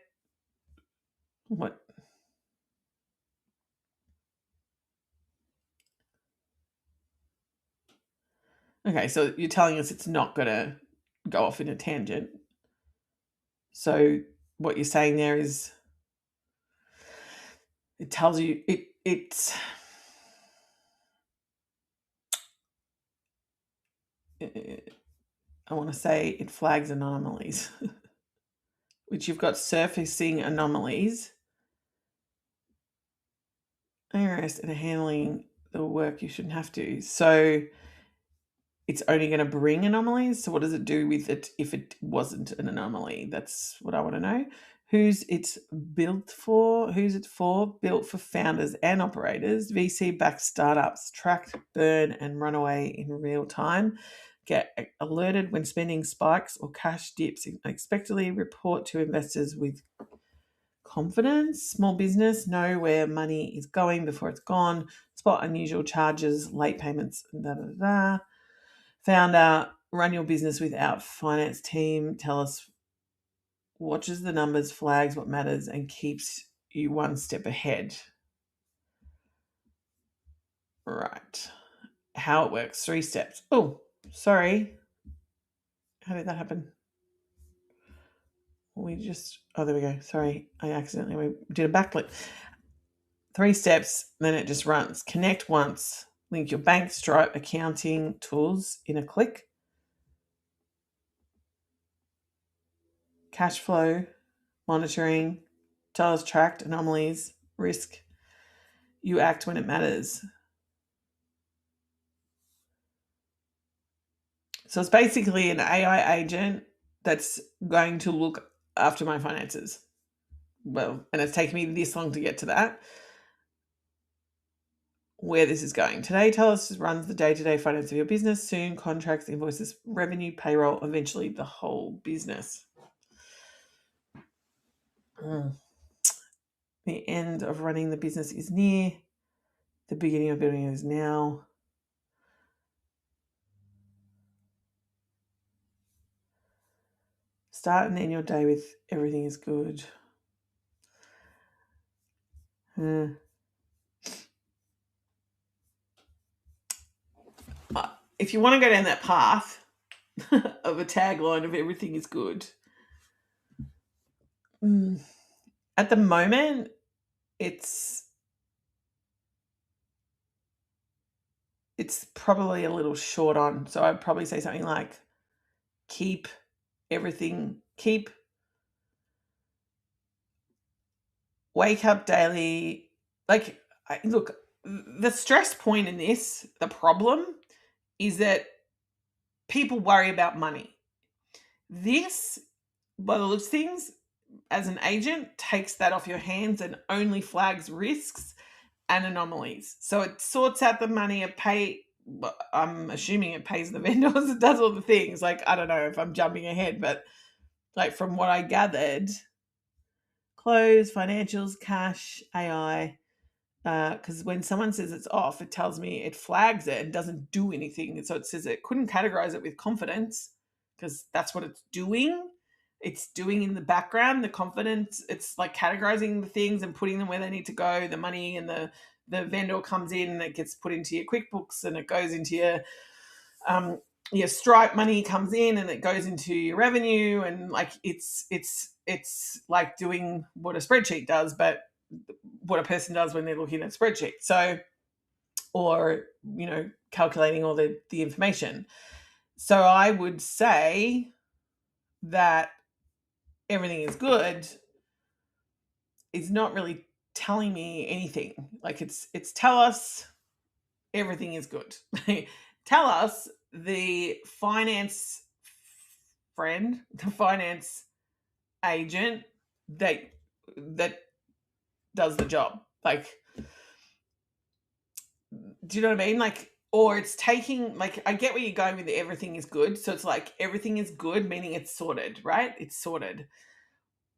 what... Okay, so you're telling us it's not going to go off in a tangent. So what you're saying there is it tells you it's I want to say it flags anomalies, which you've got surfacing anomalies, IRS, and handling the work you shouldn't have to. So it's only going to bring anomalies. So what does it do with it if it wasn't an anomaly? That's what I want to know. Who's it for? Built for founders and operators, VC-backed startups, track, burn, and runaway in real time. Get alerted when spending spikes or cash dips. Unexpectedly report to investors with confidence. Small business, know where money is going before it's gone. Spot unusual charges, late payments, da da da. Founder, run your business without finance team. Tell us, watches the numbers, flags what matters, and keeps you one step ahead. Right. How it works, 3 steps. Oh, sorry. How did that happen? There we go. Sorry, I accidentally did a backflip. 3 steps, then it just runs. Connect once. Link your bank, Stripe, accounting tools in a click. Cash flow, monitoring, dollars tracked, anomalies, risk. You act when it matters. So it's basically an AI agent that's going to look after my finances. Well, and it's taken me this long to get to that. Where this is going. Today, TELUS runs the day-to-day finance of your business. Soon, contracts, invoices, revenue, payroll, eventually the whole business. The end of running the business is near. The beginning of building it is now. Start and end your day with everything is good. If you want to go down that path of a tagline of everything is good, at the moment, it's probably a little short on. So I'd probably say something like keep wake up daily. Like, look, the stress point in this, the problem is that people worry about money. This, by the looks of things, as an agent, takes that off your hands and only flags risks and anomalies. So it sorts out the money, I'm assuming it pays the vendors, it does all the things. Like, I don't know if I'm jumping ahead, but like from what I gathered, close, financials, cash, AI, because when someone says it's off, it tells me, it flags it and doesn't do anything. So it says it couldn't categorize it with confidence because that's what it's doing. It's doing in the background, the confidence. It's like categorizing the things and putting them where they need to go. The money and the vendor comes in and it gets put into your QuickBooks and it goes into your Stripe money comes in and it goes into your revenue, and like it's like doing what a spreadsheet does, but what a person does when they're looking at a spreadsheet. So, or, calculating all the information. So I would say that everything is good is not really telling me anything. Like it's tell us everything is good. Tell us the finance friend, the finance agent that does the job. Like, do you know what I mean? Like, or it's taking, like, I get where you're going with the everything is good. So it's like everything is good, meaning it's sorted, right? It's sorted.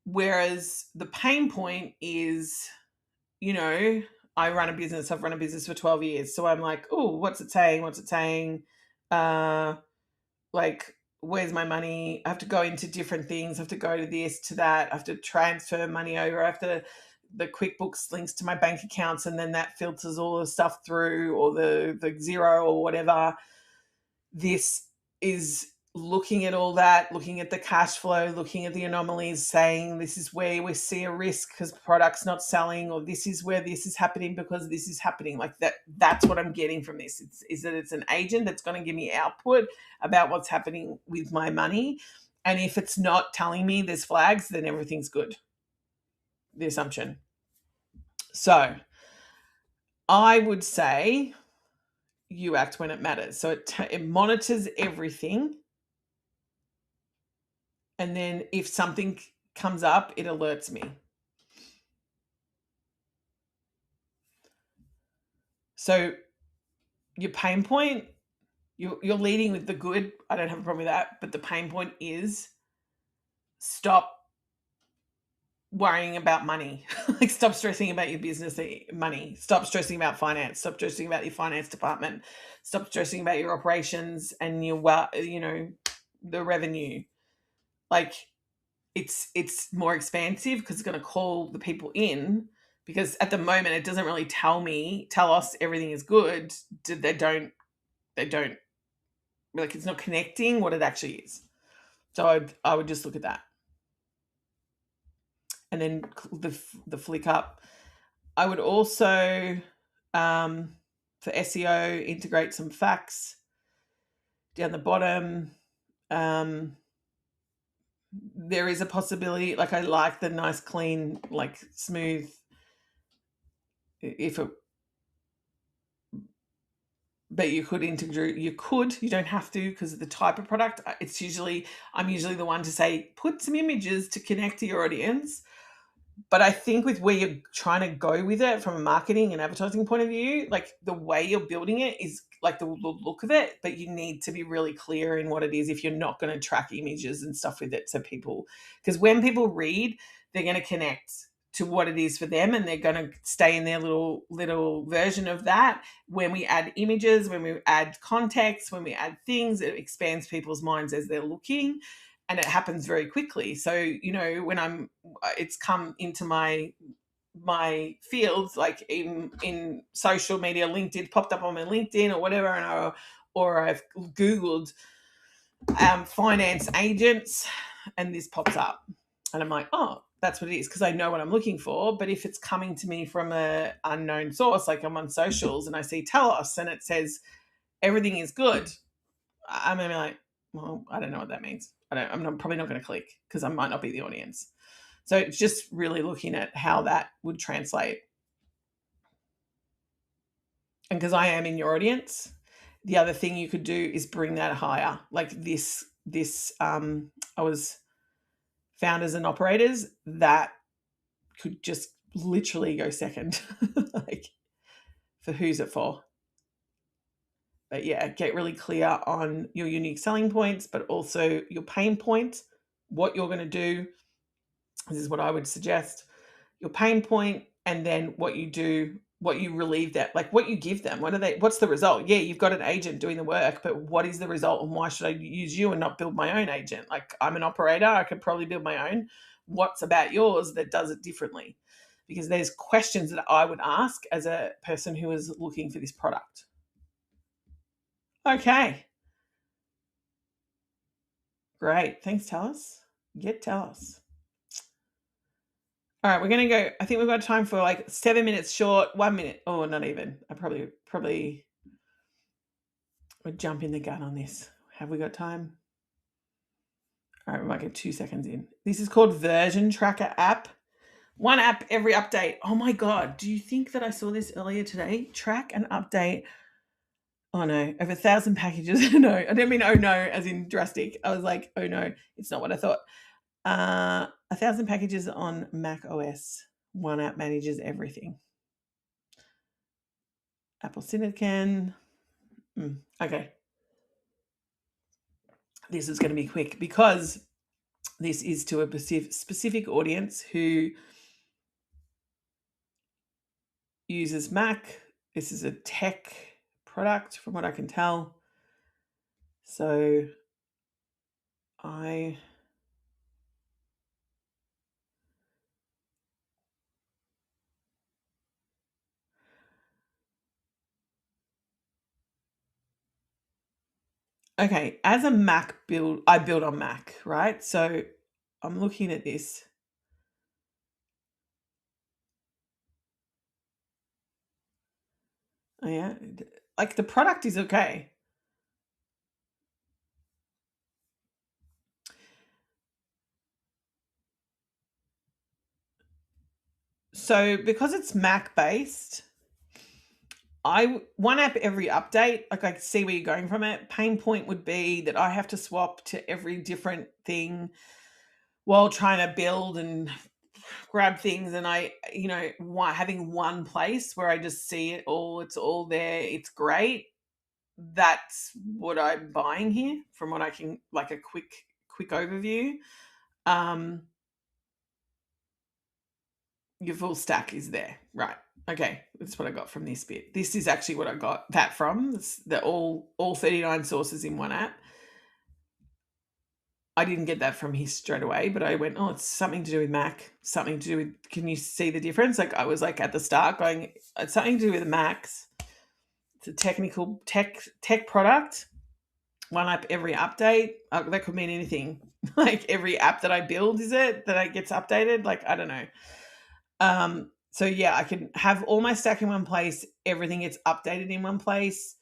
Whereas the pain point is, I've run a business for 12 years. So I'm like, oh, what's it saying? Like, where's my money? I have to go into different things. I have to go to this, to that. I have to transfer money over. The QuickBooks links to my bank accounts, and then that filters all the stuff through, or the Xero or whatever. This is looking at all that, looking at the cash flow, looking at the anomalies, saying this is where we see a risk because product's not selling, or this is where this is happening because this is happening. Like that's what I'm getting from this. Is that it's an agent that's going to give me output about what's happening with my money. And if it's not telling me there's flags, then everything's good. The assumption. So I would say you act when it matters. So it monitors everything. And then if something comes up, it alerts me. So your pain point, you're leading with the good. I don't have a problem with that. But the pain point is stop worrying about money. Like, stop stressing about your business money. Stop stressing about finance. Stop stressing about your finance department. Stop stressing about your operations and your the revenue. Like, it's more expansive because it's going to call the people in, because at the moment it doesn't really tell us everything is good. They don't like, it's not connecting what it actually is. So I would just look at that, and then the flick up. I would also, for SEO, integrate some facts down the bottom. There is a possibility, like, I like the nice, clean, like, smooth. If it, but you could integrate. You don't have to, because of the type of product. I'm usually the one to say, put some images to connect to your audience. But I think with where you're trying to go with it from a marketing and advertising point of view, like, the way you're building it is like the look of it, but you need to be really clear in what it is if you're not going to track images and stuff with it. So because when people read, they're going to connect to what it is for them, and they're going to stay in their little version of that. When we add images, when we add context, when we add things, it expands people's minds as they're looking, and it happens very quickly. So, when it's come into my fields, like in social media, LinkedIn popped up on my LinkedIn or whatever, or I've Googled finance agents, and this pops up, and I'm like, oh, that's what it is, because I know what I'm looking for. But if it's coming to me from a unknown source, like I'm on socials and I see tell us and it says everything is good, I'm gonna be like, well, I don't know what that means. I'm probably not going to click, because I might not be the audience. So it's just really looking at how that would translate. And because I am in your audience, the other thing you could do is bring that higher. Like I was founders and operators, that could just literally go second. Like, for who's it for? But yeah, get really clear on your unique selling points, but also your pain points, what you're going to do. This is what I would suggest. Your pain point, and then what you do, what you relieve that, like what you give them. What's the result? Yeah, you've got an agent doing the work, but what is the result, and why should I use you and not build my own agent? Like, I'm an operator, I could probably build my own. What's about yours that does it differently? Because there's questions that I would ask as a person who is looking for this product. Okay. Great. Thanks, Talis. Talis. All right, we're going to go. I think we've got time for like 7 minutes short, 1 minute. Oh, not even. I probably would jump in the gun on this. Have we got time? All right, we might get 2 seconds in. This is called Version Tracker app. One app every update. Oh my God. Do you think that I saw this earlier today? Track and update. Oh no, over 1,000 packages. No, I didn't mean oh no, as in drastic. I was like, oh no, it's not what I thought. 1,000 packages on Mac OS. One app manages everything. Apple Silicon. Okay. This is going to be quick, because this is to a specific audience who uses Mac. This is a tech product, from what I can tell. So okay, as a Mac build, I build on Mac, right? So I'm looking at this. Oh yeah, like, the product is okay. So because it's Mac based, one app every update, like, I see where you're going from it. Pain point would be that I have to swap to every different thing while trying to build and grab things, and having one place where I just see it all, it's all there, it's great. That's what I'm buying here, from what I can, like, a quick overview. your full stack is there. Right. Okay. That's what I got from this bit. This is actually what I got that from. It's the all 39 sources in one app. I didn't get that from his straight away, but I went, oh, it's something to do with Mac, something to do with, can you see the difference? Like I was like at the start going, it's something to do with the Macs. It's a technical tech product. One app every update. That could mean anything. Like every app that I build, is it that it gets updated? Like, I don't know. So yeah, I can have all my stack in one place. Everything gets updated in one place.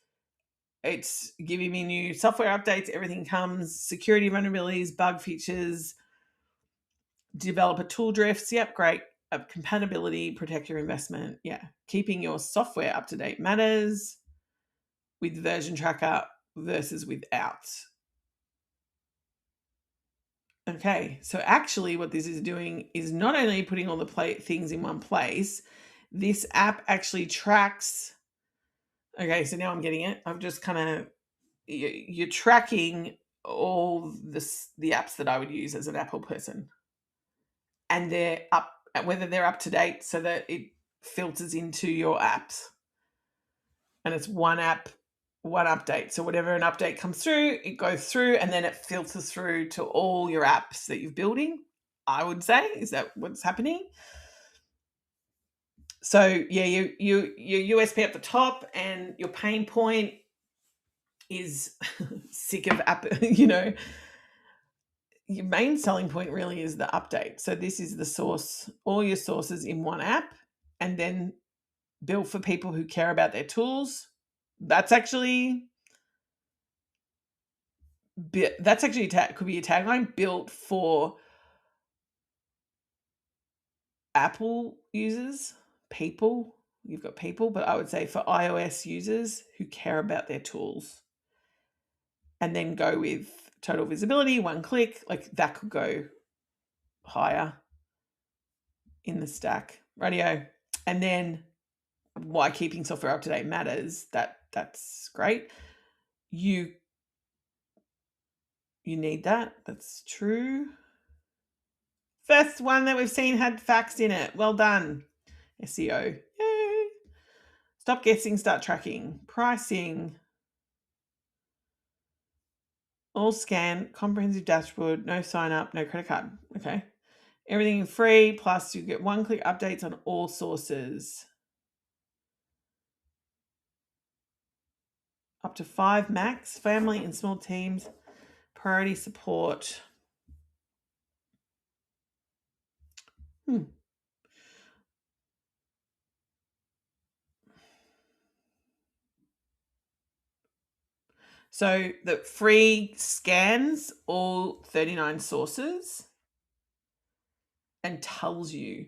It's giving me new software updates. Everything comes, security vulnerabilities, bug features, developer tool drifts. Yep, great. Compatibility, protect your investment. Yeah. Keeping your software up to date matters with version tracker versus without. Okay, so actually what this is doing is not only putting all the things in one place, this app actually tracks. Okay, so now I'm getting it. I've just kind of, you're tracking all the apps that I would use as an Apple person. And they're up, whether they're up to date so that it filters into your apps. And it's one app, one update. So whatever an update comes through, it goes through and then it filters through to all your apps that you're building, I would say. Is that what's happening? So yeah, your USP at the top, and your pain point is sick of app, your main selling point really is the update. So this is the source, all your sources in one app, and then built for people who care about their tools. That's actually could be a tagline, built for Apple users, people. You've got people, but I would say for iOS users who care about their tools. And then go with total visibility, one click, like that could go higher in the stack. Radio. And then why keeping software up to date matters. That's great. You need that. That's true. First one that we've seen had facts in it. Well done. SEO. Yay. Stop guessing, start tracking. Pricing. All scan, comprehensive dashboard, no sign up, no credit card. Okay. Everything free, plus you get one-click updates on all sources. Up to 5 max, family and small teams, priority support. So the free scans all 39 sources and tells you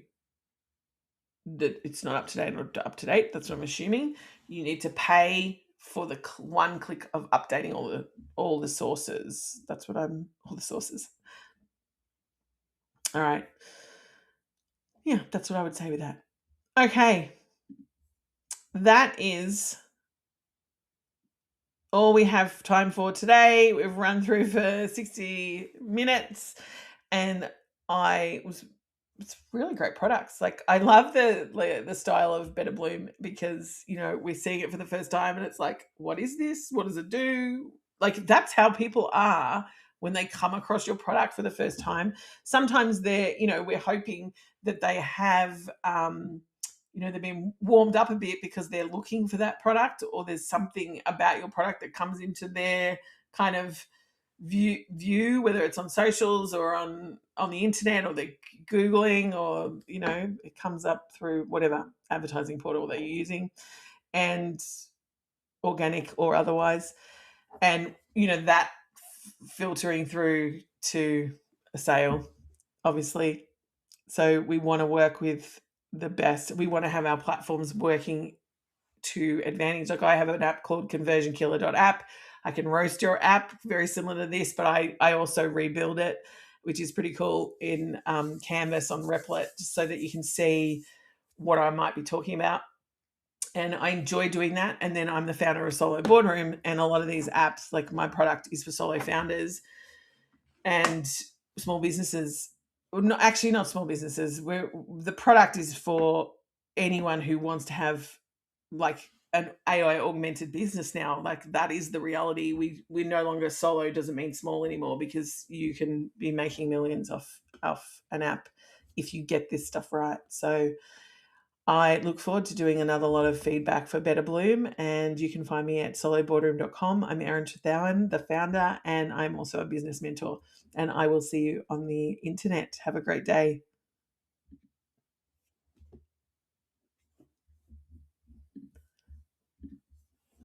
that it's not up to date or up to date. That's what I'm assuming. You need to pay for the one click of updating all the sources. That's what all the sources. All right. Yeah, that's what I would say with that. Okay. That is all we have time for today. We've run through for 60 minutes, and it's really great products. Like I love the style of Betabloom, because we're seeing it for the first time and it's like, what is this? What does it do? Like that's how people are when they come across your product for the first time. Sometimes we're hoping that they have they've been warmed up a bit because they're looking for that product, or there's something about your product that comes into their kind of view, whether it's on socials or on the internet, or they're Googling, or, it comes up through whatever advertising portal they're using, and organic or otherwise. And, that filtering through to a sale, obviously. So we want to work with the best. We want to have our platforms working to advantage. Like I have an app called conversionkiller.app. I can roast your app, very similar to this, but I also rebuild it, which is pretty cool, in Canvas on Replit, just so that you can see what I might be talking about. And I enjoy doing that. And then I'm the founder of Solo Boardroom, and a lot of these apps, like my product is for solo founders and small businesses. no, actually not small businesses. The product is for anyone who wants to have like an AI augmented business now. Like that is the reality. We no longer solo doesn't mean small anymore, because you can be making millions off an app if you get this stuff right. So I look forward to doing another lot of feedback for Betabloom, and you can find me at Boardroom.com. I'm Eiran Trethowan, the founder, and I'm also a business mentor. And I will see you on the internet. Have a great day.